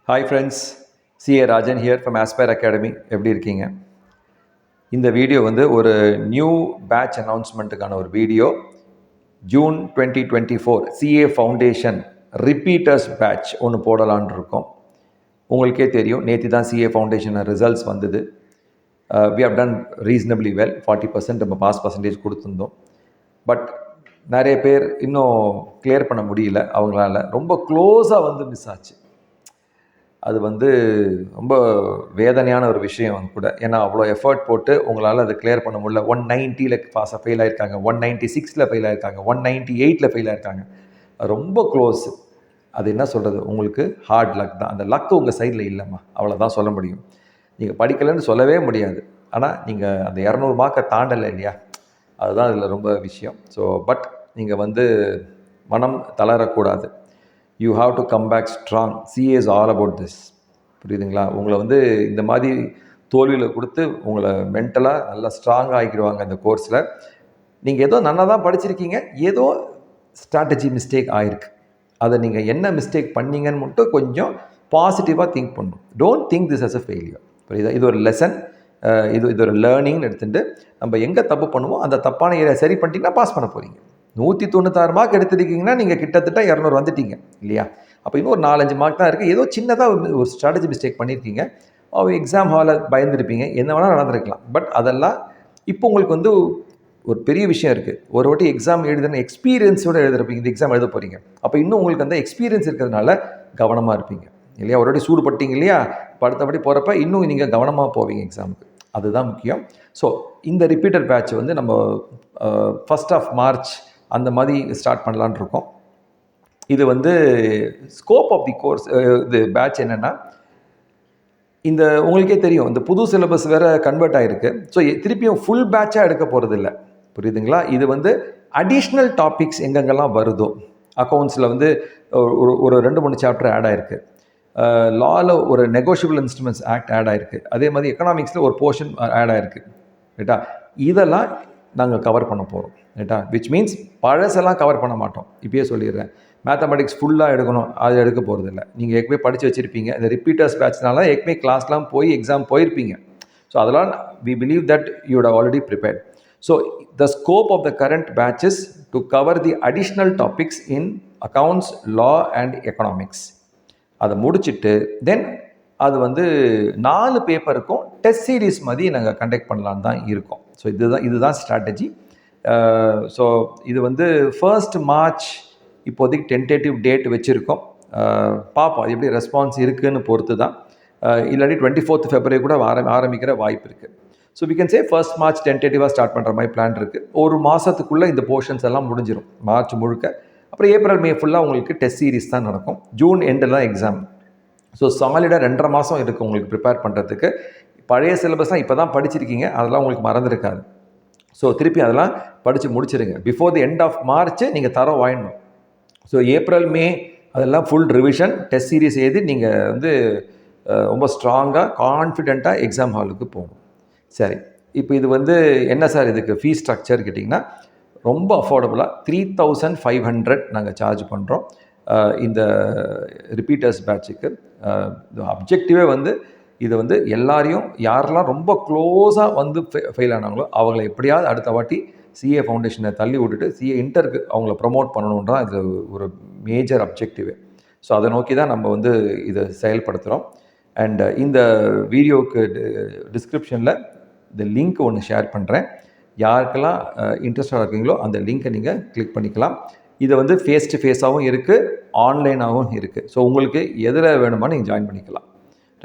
Hi friends, CA Rajan hear from Aspire academy. எப்படி இருக்கீங்க? இந்த வீடியோ வந்து ஒரு நியூ பேட்ச் அனௌன்ஸ்மெண்ட்டுக்கான ஒரு video. June 2024 CA foundation repeaters batch ஒன்று போடலான் இருக்கோம். உங்களுக்கே தெரியும், நேற்று தான் சிஏ ஃபவுண்டேஷன் ரிசல்ட்ஸ் வந்தது. We have done reasonably well. 40% நம்ம பாஸ் பர்சன்டேஜ் கொடுத்துருந்தோம். பட் நிறைய பேர் இன்னும் கிளியர் பண்ண முடியல. அவங்களால ரொம்ப க்ளோஸாக வந்து மிஸ் ஆச்சு. அது வந்து ரொம்ப வேதனையான ஒரு விஷயம் கூட. ஏன்னா அவ்வளோ எஃபர்ட் போட்டு உங்களால் அதை கிளியர் பண்ண முடியல. 190ல் பாஸாக ஃபெயில் ஆகிருக்காங்க, 196ல் ஃபெயில் ஆகிருக்காங்க, 198ல் ஃபெயில் ஆகிருக்காங்க. ரொம்ப க்ளோஸ். அது என்ன சொல்கிறது, உங்களுக்கு ஹார்ட் லக் தான். அந்த லக் உங்கள் சைடில் இல்லைம்மா, அவ்வளோதான் சொல்ல முடியும். நீங்கள் படிக்கலைன்னு சொல்லவே முடியாது. ஆனால் நீங்கள் அந்த 200 மார்க்கை தாண்டலை இல்லையா, அதுதான் இதில் ரொம்ப விஷயம். ஸோ பட் நீங்கள் வந்து மனம் தளரக்கூடாது. You have to come back strong. CA is all about this. புரியுதுங்களா? உங்களை வந்து இந்த மாதிரி தோல்வியில் கொடுத்து உங்களை மென்டலாக நல்லா ஸ்ட்ராங்காக ஆகிடுவாங்க இந்த கோர்ஸில். நீங்கள் ஏதோ நல்லா தான் படிச்சிருக்கீங்க, ஏதோ ஸ்ட்ராட்டஜி மிஸ்டேக் ஆகிருக்கு. அதை நீங்கள் என்ன மிஸ்டேக் பண்ணீங்கன்னு மட்டும் கொஞ்சம் பாசிட்டிவாக திங்க் பண்ணணும். Don't think this as a failure. புரியுதா? இது ஒரு லெசன், இது ஒரு லேர்னிங்னு எடுத்துகிட்டு நம்ம எங்கே தப்பு பண்ணுவோம் அந்த தப்பான ஏரியா சரி பண்ணிட்டீங்கன்னா பாஸ் பண்ண போகிறீங்க. 196 மார்க் எடுத்துருக்கீங்கன்னா நீங்கள் கிட்டத்தட்ட 200 வந்துட்டீங்க இல்லையா? அப்போ இன்னும் ஒரு 4-5 மார்க் தான் இருக்குது. ஏதோ சின்னதாக ஒரு ஸ்ட்ராட்டஜி மிஸ்டேக் பண்ணியிருக்கீங்க. எக்ஸாம் ஹாலில் பயந்துருப்பீங்க, என்ன வேணால் நடந்திருக்கலாம். பட் அதெல்லாம் இப்போ உங்களுக்கு வந்து ஒரு பெரிய விஷயம் இருக்குது. ஒரு வாட்டி எக்ஸாம் எழுதுன எக்ஸ்பீரியன்ஸோடு எழுதுறப்பீங்க. இந்த எக்ஸாம் எழுத போகிறீங்க. அப்போ இன்னும் உங்களுக்கு அந்த எக்ஸ்பீரியன்ஸ் இருக்கிறதுனால கவனமாக இருப்பீங்க இல்லையா? ஒரு வாட்டி சூடுபட்டீங்க இல்லையா, அடுத்தபடி போகிறப்ப இன்னும் நீங்கள் கவனமாக போவீங்க எக்ஸாமுக்கு. அதுதான் முக்கியம். ஸோ இந்த ரிப்பீட்டர் பேட்ச் வந்து நம்ம 1st of March அந்த மாதிரி ஸ்டார்ட் பண்ணலான் இருக்கோம். இது வந்து ஸ்கோப் ஆஃப் தி கோர்ஸ், இது பேட்ச் என்னென்னா, இந்த உங்களுக்கே தெரியும் இந்த புது சிலபஸ் வேறு கன்வெர்ட் ஆகிருக்கு. ஸோ திருப்பியும் ஃபுல் பேட்சாக எடுக்க போகிறது இல்லை. புரியுதுங்களா? இது வந்து அடிஷ்னல் டாபிக்ஸ் எங்கெங்கெல்லாம் வருதோ, அக்கௌண்ட்ஸில் வந்து ஒரு 2-3 சாப்டர் ஆட் ஆகிருக்கு. லாவில் ஒரு நெகோஷியபிள் இன்ஸ்ட்ருமெண்ட்ஸ் ஆக்ட் ஆட் ஆகிருக்கு. அதே மாதிரி எக்கனாமிக்ஸில் ஒரு போர்ஷன் ஆட் ஆகிருக்கு. ரைட்டா? இதெல்லாம் நாங்கள் கவர் பண்ண போகிறோம். ரைட்டா? விச் மீன்ஸ் பழசெல்லாம் கவர் பண்ண மாட்டோம். இப்பயே சொல்லிடுறேன். மேத்தமெட்டிக்ஸ் ஃபுல்லாக எடுக்கணும், அது எடுக்க போகிறது இல்லை. நீங்கள் ஏற்கனவே படித்து வச்சுருப்பீங்க. இந்த ரிப்பீட்டர்ஸ் பேட்ச்னால ஏற்கனவே கிளாஸ்லாம் போய் எக்ஸாம் போயிருப்பீங்க. ஸோ அதெல்லாம் we believe that you would have already prepared. So the scope of the current batch is to cover the additional topics in accounts, law and economics. அதை முடிச்சுட்டு தென் அது வந்து 4 பேப்பருக்கும் டெஸ்ட் சீரீஸ் மாதிரி நாங்கள் கண்டக்ட் பண்ணலான்னு தான் இருக்கோம். ஸோ இதுதான் ஸ்ட்ராட்டஜி. ஸோ இது வந்து 1st March இப்போதைக்கு டென்டேட்டிவ் டேட் வச்சுருக்கோம். பார்ப்போம் அது எப்படி ரெஸ்பான்ஸ் இருக்குதுன்னு பொறுத்து தான். இல்லாட்டி 24th February கூட ஆரம்பிக்கிற வாய்ப்பு இருக்குது. So we can say 1st March டென்டேட்டிவாக ஸ்டார்ட் பண்ணுற மாதிரி பிளான் இருக்குது. ஒரு மாதத்துக்குள்ளே இந்த போர்ஷன்ஸ் எல்லாம் முடிஞ்சிடும், மார்ச் முழுக்க. அப்புறம் ஏப்ரல் மே ஃபுல்லாக உங்களுக்கு டெஸ்ட் சீரீஸ் தான் நடக்கும். ஜூன் எண்டில் தான் எக்ஸாம். ஸோ சாலிடாக 2.5 மாதம் இருக்குது உங்களுக்கு ப்ரிப்பேர் பண்ணுறதுக்கு. பழைய சிலபஸ்லாம் இப்போ தான் படிச்சிருக்கீங்க, அதெல்லாம் உங்களுக்கு மறந்துருக்காது. ஸோ திருப்பி அதெல்லாம் படித்து முடிச்சிருங்க. Before the end of March நீங்கள் தரம் வாங்கிடணும். ஸோ ஏப்ரல் மே அதெல்லாம் ஃபுல் ரிவிஷன் டெஸ்ட் சீரீஸ் எழுதி நீங்கள் வந்து ரொம்ப ஸ்ட்ராங்காக கான்ஃபிடெண்ட்டாக எக்ஸாம் ஹாலுக்கு போகணும். சரி, இப்போ இது வந்து என்ன சார் இதுக்கு ஃபீஸ் ஸ்ட்ரக்சர் கேட்டிங்கன்னா, ரொம்ப அஃபோர்டபுளாக 3500 நாங்கள் சார்ஜ் பண்ணுறோம் இந்த ரிப்பீட்டர்ஸ் பேட்சுக்கு. அப்ஜெக்டிவே வந்து இது வந்து எல்லாரையும் யாரெல்லாம் ரொம்ப க்ளோஸாக வந்து ஃபெயில் ஆனாங்களோ அவங்கள எப்படியாவது அடுத்த வாட்டி சிஏ ஃபவுண்டேஷனை தள்ளி விட்டுட்டு சிஏ இன்டருக்கு அவங்கள ப்ரமோட் பண்ணணுன்றான் இது ஒரு மேஜர் அப்ஜெக்டிவு. ஸோ அதை நோக்கி தான் நம்ம வந்து இதை செயல்படுத்துகிறோம். அண்ட் இந்த வீடியோவுக்கு டிஸ்கிரிப்ஷனில் இந்த லிங்க் ஒன்று ஷேர் பண்ணுறேன். யாருக்கெல்லாம் இன்ட்ரெஸ்டாக இருக்கீங்களோ அந்த லிங்க்கை நீங்கள் கிளிக் பண்ணிக்கலாம். இது வந்து ஃபேஸ் டு ஃபேஸாகவும் இருக்குது, ஆன்லைனாகவும் இருக்குது. ஸோ உங்களுக்கு எதில் வேணுமா நீங்கள் ஜாயின் பண்ணிக்கலாம்.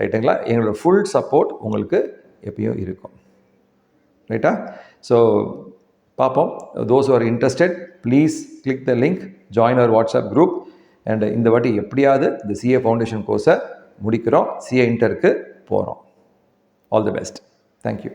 ரைட்டுங்களா? எங்களோட ஃபுல் சப்போர்ட் உங்களுக்கு எப்பயும் இருக்கும். ரைட்டா? ஸோ பார்ப்போம். Those who are interested, please click the link, join our WhatsApp group. And இந்த வாட்டி எப்படியாவது இந்த சிஏ ஃபவுண்டேஷன் கோர்ஸை முடிக்கிறோம், சிஏ இன்டருக்கு போகிறோம். All the best. தேங்க்யூ.